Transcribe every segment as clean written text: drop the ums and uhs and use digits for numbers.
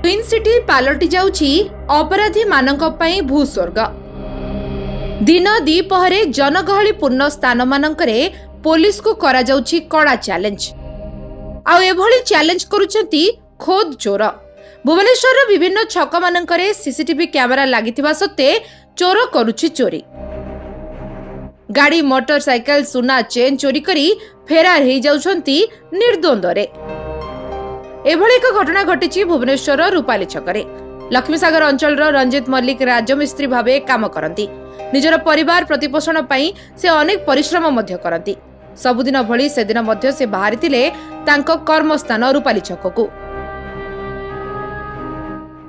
Twin city पालटि जाउछि अपराधी मानक पई भूस्वर्ग। दिन दीपहरे जनगहलीपूर्ण स्थान मानकरे पुलिस को करा जाउछि कड़ा चैलेंज। आ एभली चैलेंज करूछंती खोद चोर। भुवनेश्वर विभिन्न छक मानकरे सीसीटीवी कैमेरा लागिथिबा सत्ते चोर करूछि चोरी। गाड़ी मोटरसाइकल सुना चेन चोरी करी फेरार हो जाउछंती निर्द्वंद्वरे। एभली एक घटना घटिछि भुवनेश्वर रूपाली छकरे। लक्ष्मीसागर अंचल रंजित मल्लिक राजमिस्त्री भावे काम करती। निजर परिवार प्रतिपोषण पई से अनेक परिश्रम मध्य करती। सबुदिन भली से दिन मध्य से बाहरी थिले तांको कर्मस्थान रूपाली छककू।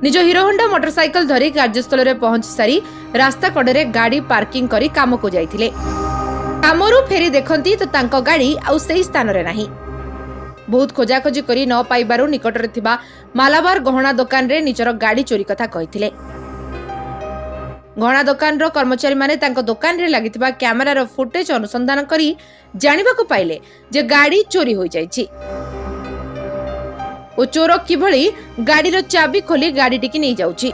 निज हीरो होंडा मोटरसाइकल धरी कार्यस्थल रे पहुंची सारी रास्ता कड़े गाड़ी पार्किंग करी काम को जाइथिले। कामरू फेरी देखंती तो तांको गाड़ी आउ सेही स्थान रे नाही। बहुत खोजाखोजी करी न पाइबारु निकट रे थिबा मालाबार गहना दुकान रे निजर गाड़ी चोरी कथा कहिथिले। गहना दुकान रो कर्मचारी माने तांको दुकान रे लागिथिबा कैमेरा रो फुटेज अनुसंधान करी जानिबा को पाइले जे गाड़ी चोरी होई जाइछि। ओ चोर किभली गाड़ीर चाबी खोली गाड़ी टिकी नहीं जाउछि।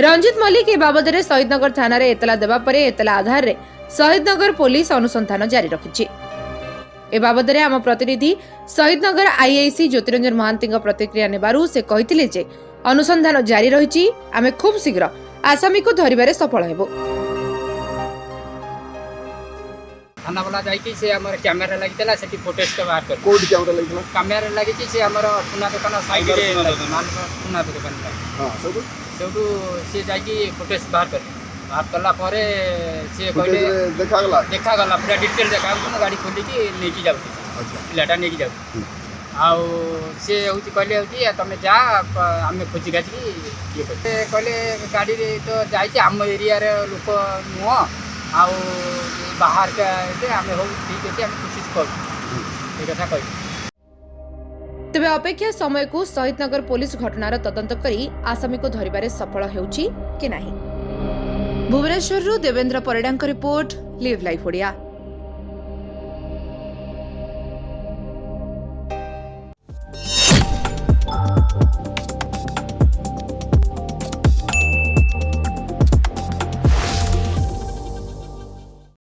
रंजित मल्लिक ए बाबद रे शहीदनगर थाना रे एतला देबा परे एतला आधार रे शहीदनगर पुलिस अनुसंधान जारी रखिछि। ए बाबद रे आम प्रतिनिधि शहीदनगर आईआईसी ज्योतिरंजन महांती प्रतिक्रिया नेबारु से कहिथिले जे अनुसंधान जारी रहिछि। आमे खूब शीघ्र आसामी को धरिबारे सफल हेबो। थाना वाला जाइए से हमर कैमरा लगितला सेठी फुटेज के बाहर कर कोड कैमरा लगितला कैमरा लगिछि से हमर सुना दुकान साइड रे माल सुना दुकान हां सेठू से जाइए फुटेज बाहर करला परे से कहले देखा गला पूरा डिटेल देखा गाड़ी खोली की लेकी जाउ। अच्छा पिलाटा लेकी जाउ आउ से होती कहले होती तमे जा हमें खोजी गाची ये कहले गाड़ी रे तो जाइए आम एरिया रे लोक नुह आउ बाहर के हमें हो ठीक है हम कोशिश कर कथा कह। तेबे अपेक्षा समय को शहीदनगर पुलिस घटनार तदंत करी आसामी को धरिबारे सफल हेउछि कि नाही। भुवनेश्वर देवेंद्र परिडांक रिपोर्ट लिव लाइफ ओडिया।